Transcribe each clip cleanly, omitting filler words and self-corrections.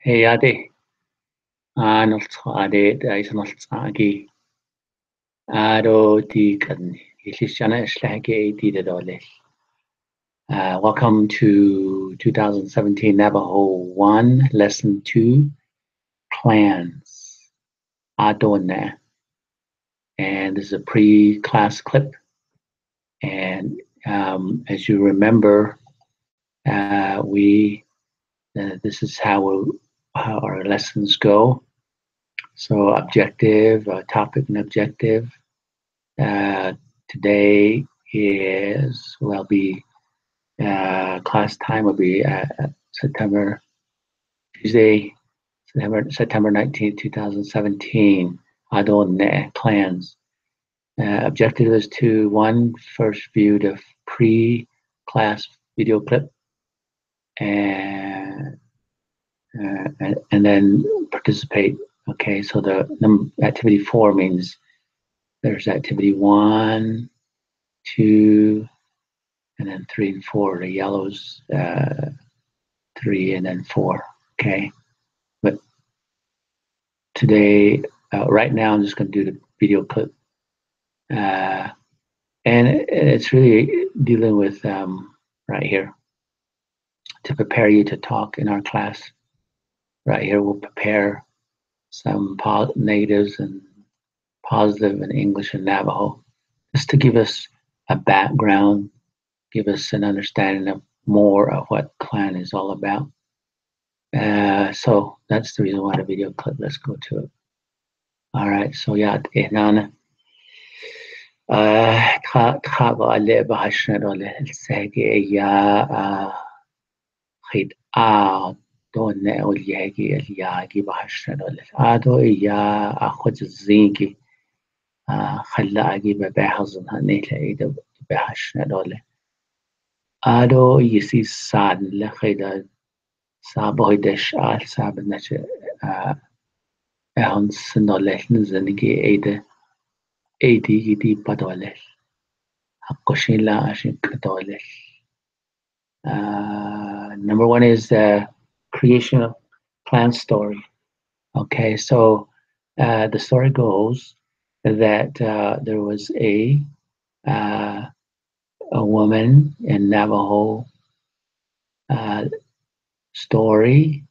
Hey Ade, Ade, Agi, Ado di Kadni, Ilishana Shlake di Dole. Welcome to 2017 Navajo 1, Lesson 2, Plans, Adone. And this is a pre-class clip. And as you remember, this is how our lessons go. So objective, topic and objective. Today will be class time will be Tuesday, September 19th, 2017. Adon plans. Objective is to first view the pre-class video clip and then participate. Okay, so the activity 4 means there's activity 1, 2, and then 3 and 4. The yellows, 3 and then 4. Okay, but today, right now, I'm just going to do the video clip, and it's really dealing with right here to prepare you to talk in our class. Right here, we'll prepare some negatives and positive in English and Navajo, just to give us a background, give us an understanding of more of what clan is all about. So that's the reason why the video clip. Let's go to it. All right, so yeah, Nana. دون الياجي الياجي بحشنا الآدو إيا أخذ الزينكي خلا أجيب بحزن هنيت إيدا بحشنا دولة آدو يسي ساد لخيدا سابه دش آل ساب نش أهون سنولة نزنكي إيدا إيدي يدي بدولة حقشين لا عشان كدولة. Number 1 is the creation of clan story. Okay, so the story goes that there was a woman in Navajo story,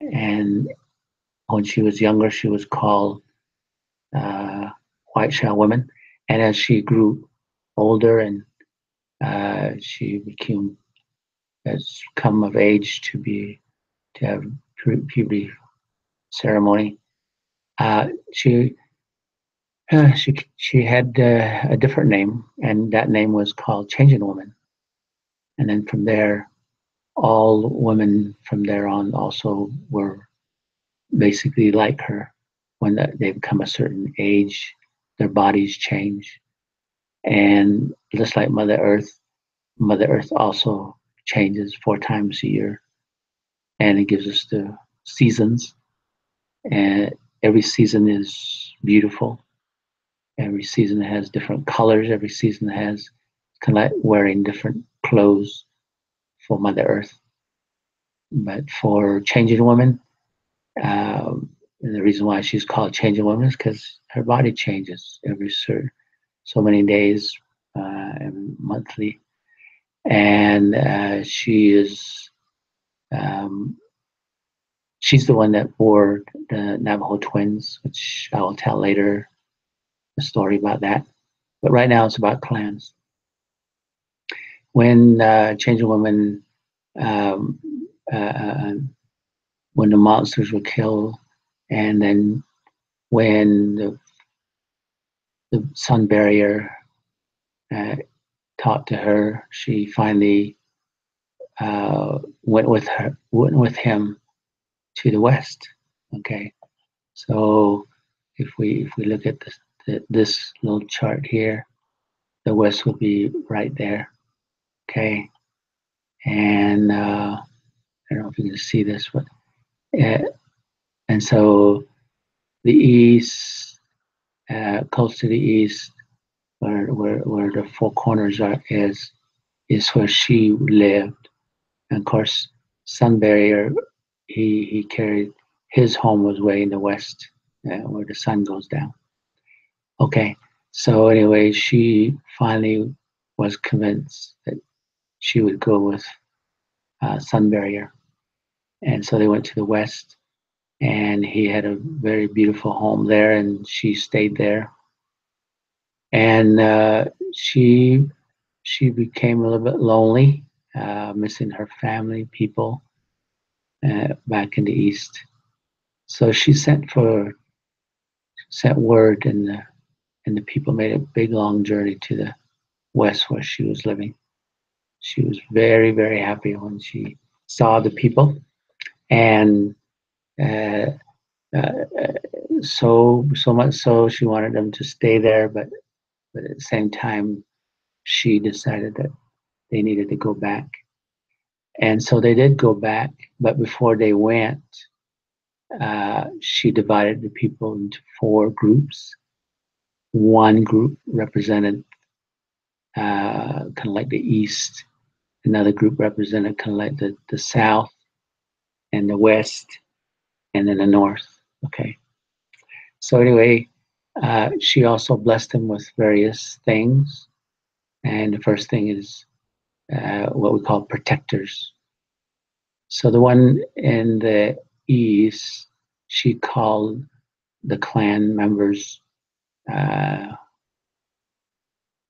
and when she was younger, she was called White Shell Woman, and as she grew older and she has come of age to have puberty ceremony. She had a different name, and that name was called Changing Woman. And then from there, all women from there on also were basically like her. When they become a certain age, their bodies change, and just like Mother Earth also changes 4 times a year, and it gives us the seasons, and every season is beautiful. Every season has different colors. Every season has kind of like wearing different clothes for Mother Earth. But for Changing Woman, the reason why she's called Changing Woman is because her body changes every so many days, monthly, and she's the one that bore the Navajo twins, which I will tell later a story about that. But right now it's about clans. When Changing Woman, when the monsters were killed, and then when the sun barrier talked to her, she finally went with him to the west. Okay, so if we look at this little chart here, the west will be right there. Okay, and I don't know if you can see this, but and so the east, close to the east, where the 4 corners is where she lived. And of course, sun barrier he carried, his home was way in the west, where the sun goes down. Okay, so anyway, she finally was convinced that she would go with Sun Barrier, and so they went to the west, and he had a very beautiful home there, and she stayed there, and she became a little bit lonely, missing her family, people back in the east. So she sent word, and the people made a big long journey to the west where she was living. She was very very happy when she saw the people, and uh, uh, so much so she wanted them to stay there, but at the same time she decided that they needed to go back, and so they did go back. But before they went, she divided the people into four groups. One group represented kind of like the east, another group represented kind of like the south and the west, and then the north. Okay. So anyway, she also blessed him with various things, and the first thing is what we call protectors. So the one in the east, she called the clan members uh,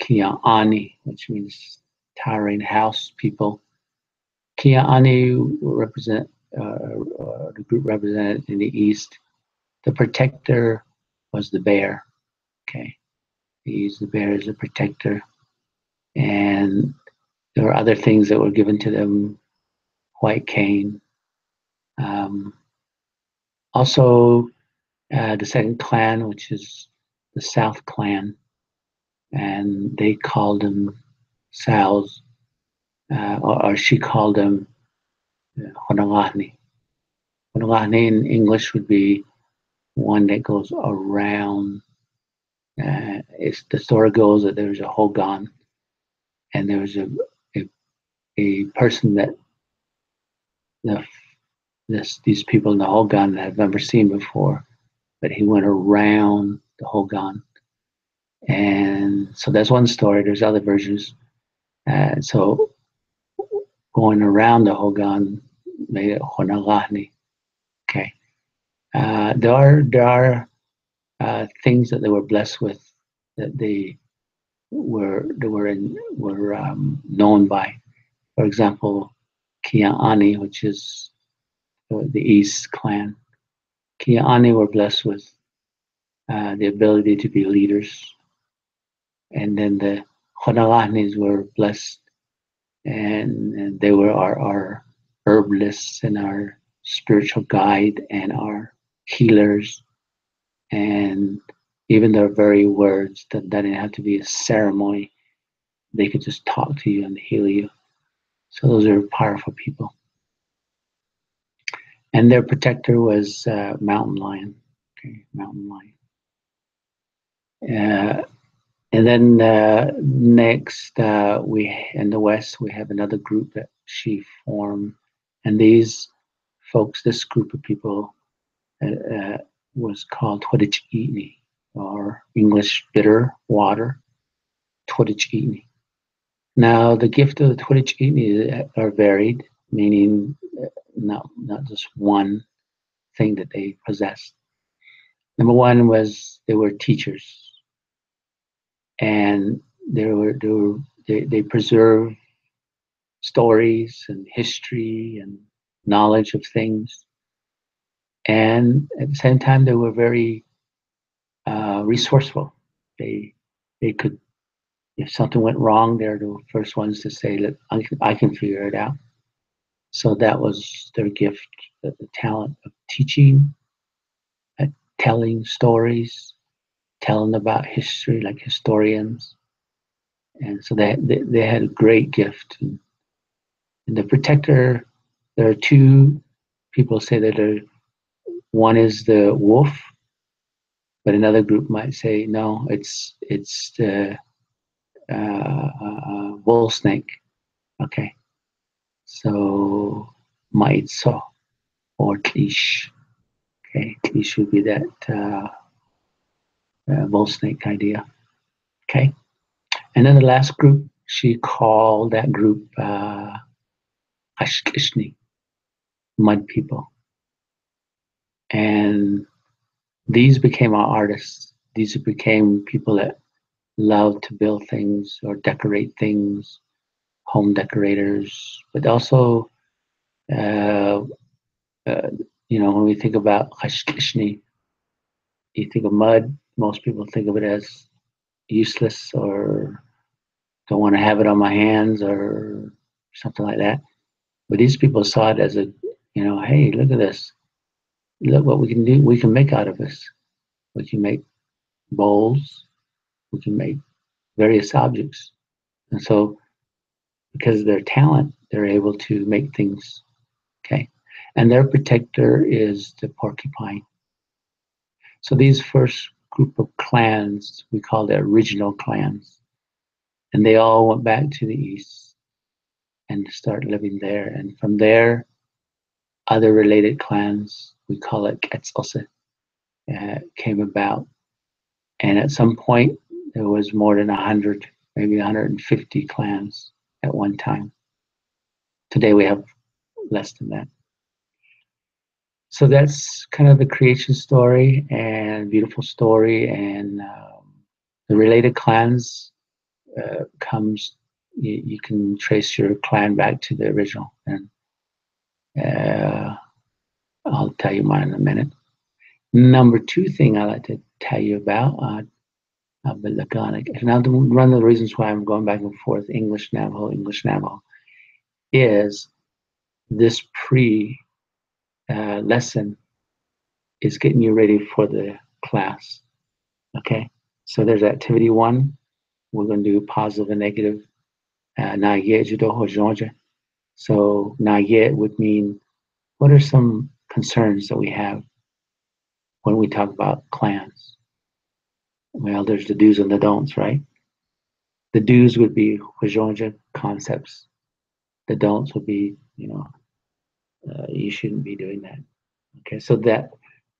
Kyani, which means towering house people. Kyani represent the group represented in the east. The protector was the bear. Okay, he used the bear as a protector, and there were other things that were given to them, white cane. Um, Also, the second clan, which is the South clan, and they called them Sows, or she called them Honolani. Honolani in English would be one that goes around. It's the story goes that there's a hogan, and there was a, a person that the, these people in the hogan had never seen before, but he went around the hogan. And so that's one story. There's other versions. So going around the hogan made it Honolani. Okay. There are things that they were blessed with, that they were known by. For example, Kyani, which is the East clan. Kyani were blessed with the ability to be leaders, and then the Honolanis were blessed, and they were our herbalists and our spiritual guide and our healers, and even their very words, that didn't have to be a ceremony. They could just talk to you and heal you. So those are powerful people. And their protector was mountain lion. Okay, mountain lion. Uh, and then next, we in the west we have another group that she formed, and these folks, this group of people, uh, was called Twedichini, or English bitter water, Twedichini. Now, the gift of the Twedichini are varied, meaning not just one thing that they possessed. Number one was they were teachers, and they preserve stories and history and knowledge of things, and at the same time they were very resourceful. They they could, if something went wrong, they're the first ones to say that I can figure it out. So that was their gift, the talent of teaching, telling stories, telling about history like historians. And so they had a great gift. And the protector, there are two people say that one is the wolf, but another group might say no, it's the bull snake. Okay, so maitso, or Tlish. Okay, Tlish would be that bull snake idea. Okay, and then the last group, she called that group Ashkishni, mud people. And these became our artists. These became people that love to build things or decorate things, home decorators, but also, uh, when we think about Hashkishni, you think of mud, most people think of it as useless or don't want to have it on my hands or something like that. But these people saw it as hey, look at this. Look what we can do. We can make out of this. We can make bowls. We can make various objects. And so because of their talent, they're able to make things. Okay. And their protector is the porcupine. So these first group of clans, we call the original clans. And they all went back to the east and start living there. And from there, other related clans, we call it Quetzalce, came about. And at some point, there was more than 100, maybe 150 clans at one time. Today we have less than that. So that's kind of the creation story and beautiful story. And the related clans comes, you can trace your clan back to the original. And I'll tell you mine in a minute. Number two thing I like to tell you about, the Laconic. And now one of the reasons why I'm going back and forth, English Navajo, is this lesson is getting you ready for the class. Okay, so there's activity one. We're going to do positive and negative. So Nayet would mean, what are some concerns that we have when we talk about clans? Well, there's the do's and the don'ts, right? The do's would be concepts. The don'ts would be, you shouldn't be doing that. Okay, so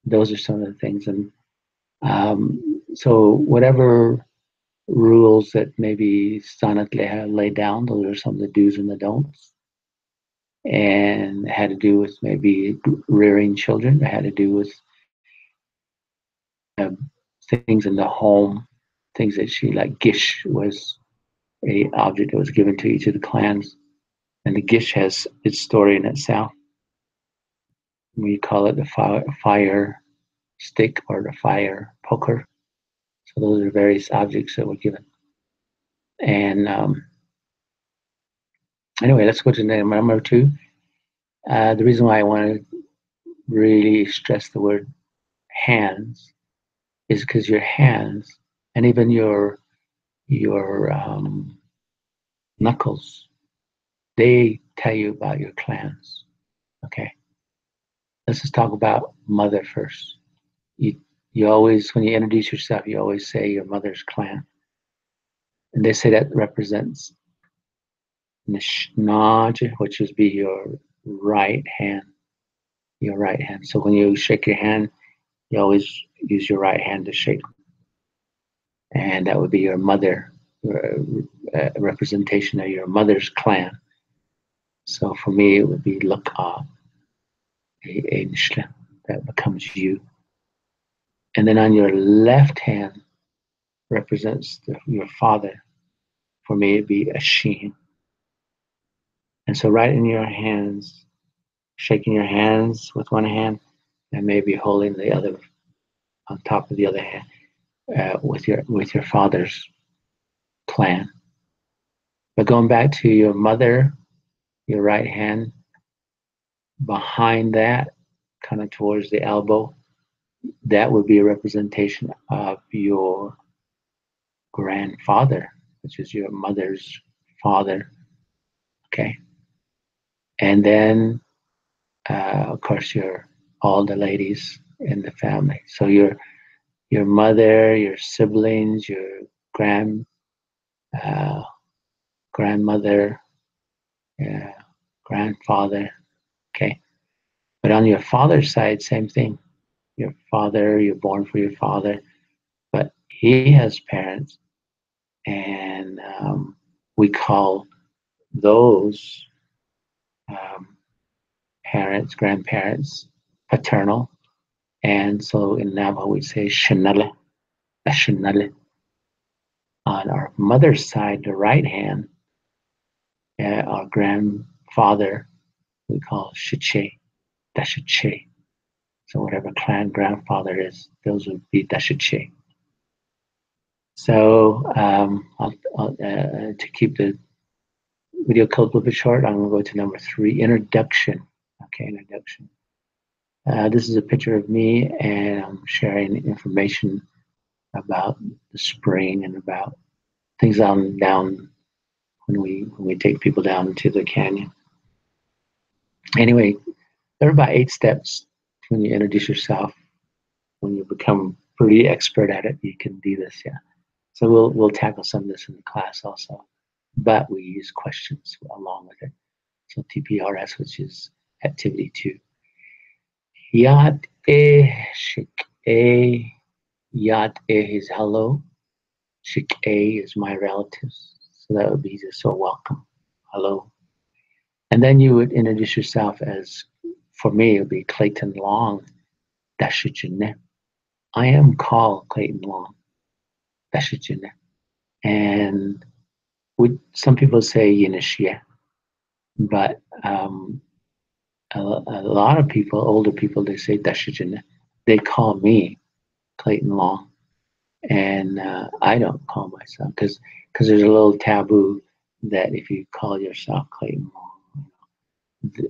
those are some of the things. And so whatever rules that maybe Sonnet have laid down, those are some of the do's and the don'ts. And it had to do with maybe rearing children. It had to do with uh, things in the home, things that she like. Gish was a object that was given to each of the clans, and the gish has its story in itself. We call it the fire stick or the fire poker. So those are various objects that were given. And anyway, let's go to number two. The reason why I want to really stress the word hands is because your hands and even your knuckles, they tell you about your clans. Okay, let's just talk about mother first. You always, when you introduce yourself, you always say your mother's clan, and they say that represents Nishnaj, which is be your right hand. Your right hand. So when you shake your hand, you always use your right hand to shake, and that would be your mother, representation of your mother's clan. So for me, it would be Laka, a Nishla, that becomes you. And then on your left hand represents your father. For me, it'd be a Sheen. And so right in your hands, shaking your hands with one hand and maybe holding the other on top of the other hand with your father's clan. But going back to your mother, your right hand, behind that, kind of towards the elbow, that would be a representation of your grandfather, which is your mother's father. Okay. And then, of course, all the ladies in the family. So your mother, your siblings, your uh, grandmother, grandfather. Okay. But on your father's side, same thing. Your father, you're born for your father, but he has parents, and we call those um, parents, grandparents, paternal. And so in Navajo, we say shinale, shinale. On our mother's side, the right hand, our grandfather, we call shiche, dashiche. So whatever clan grandfather is, those would be dashiche. So to keep the video clip a little bit short, I'm going to go to number 3, introduction. Okay, introduction. This is a picture of me, and I'm sharing information about the spring and about things on down when we take people down into the canyon. Anyway, there are about 8 steps when you introduce yourself. When you become pretty expert at it, you can do this. Yeah. So we'll tackle some of this in the class also, but we use questions along with it. So TPRS, which is activity 2. Yat e shik e. Yat e is hello. Shik e is my relatives. So that would be just so welcome. Hello. And then you would introduce yourself as, for me, it would be Clayton Long. Dashijine. I am called Clayton Long. Dashijine. And some people say Yinishye, but a lot of people, older people, they say Dashijine. They call me Clayton Long. And I don't call myself, because there's a little taboo that if you call yourself Clayton Long,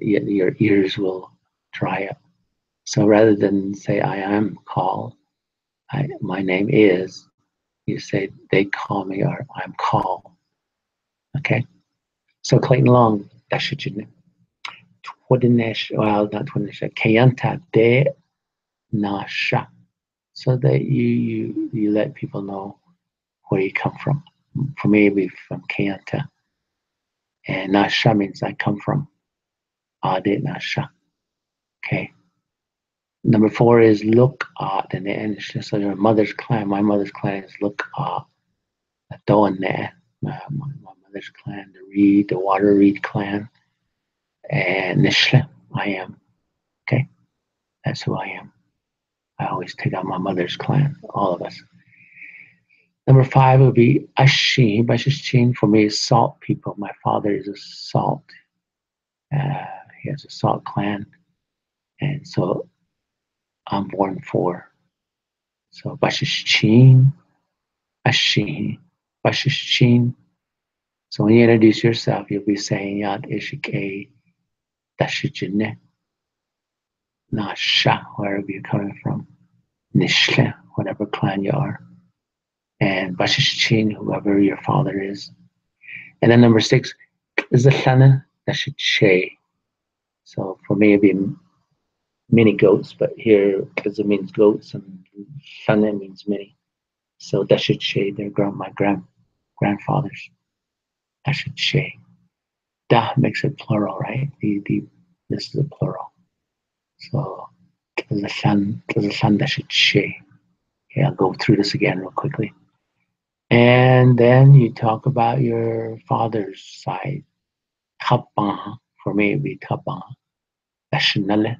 your ears will dry up. So rather than say I am called, my name is, you say they call me or I'm called. Okay? So Clayton Long, Dashijine. Well, not Twinish, Kayanta de Nasha. So that you let people know where you come from. For me, it'd be from Kayanta. And Nasha means I come from. Ade Nasha. Okay. Number 4 is look at, and the so your mother's clan. My mother's clan is look at. My mother's clan, the water reed clan, and Nishle, I am. Okay, that's who I am. I always take out my mother's clan, all of us. Number 5 would be Ashin. Bashishin for me is salt people. My father is a salt. He has a salt clan, and so I'm born for. So Bashishin, Ashin, Bashishin. So when you introduce yourself, you'll be saying Yad Ishike Dashijine, Nasha, wherever you're coming from, Nishle, whatever clan you are, and Bashishin, whoever your father is. And then number 6 is the Shana Dashiche. So for me, it'd be many goats, but here, because it means goats, and Shana means many. So Dashiche, they're my grandfathers. Dashiche. Da makes it plural, right? This is a plural. So there's a Shan Dashiche. Okay, I'll go through this again real quickly. And then you talk about your father's side. Kapang, for me, it'd be Kapang. Dashinale,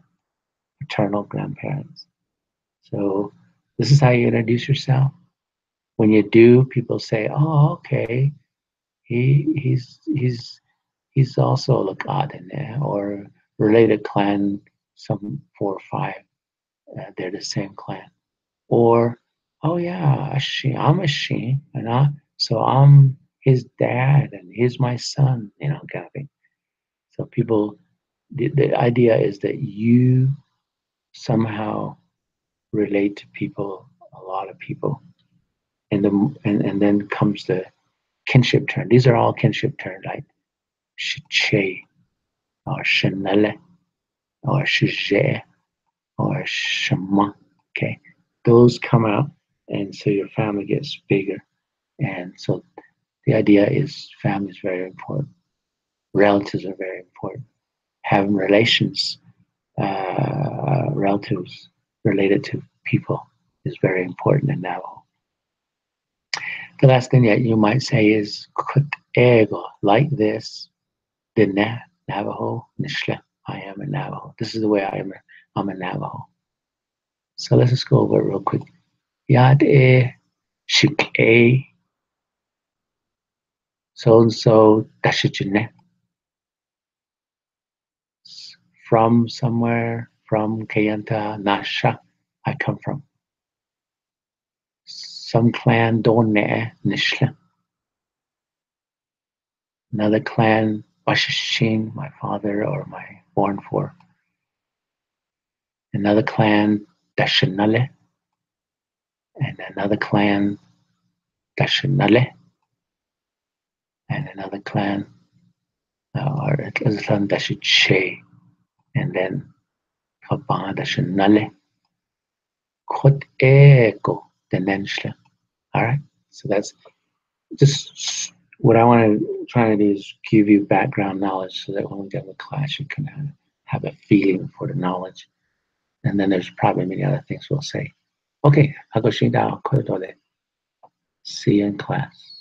paternal grandparents. So this is how you introduce yourself. When you do, people say, "Oh, okay, he's also a Lakat in there, or related clan, some 4 or 5. They're the same clan." Or, "Oh yeah, I'm a she, so I'm his dad and he's my son," kind of thing. So people, the idea is that you somehow relate to people, a lot of people, and then comes the kinship term. These are all kinship terms, like shiche or shenele or shije or shama. Okay, those come out, and so your family gets bigger. And so the idea is family is very important. Relatives are very important. Having relations relatives related to people is very important in Navajo. The last thing that you might say is "kut ego," like this. Dine Navajo Nishle. I am a Navajo. This is the way I am. I'm a Navajo. So let's just go over it real quick. Yad e shik e so and so dashijine. From somewhere, from Kayanta Nasha, I come from. Some clan Done Nishle. Another clan Bashishin, my father or my born for. Another clan Dashanale. And another clan Dashanale. And another clan or Islam Dashiche. And then Kaban Dashanale. Kot Eko Denenshle. All right. So that's just what I want to try to do is give you background knowledge so that when we get in the class, you can have a feeling for the knowledge. And then there's probably many other things we'll say. Okay, I'll go see you in class.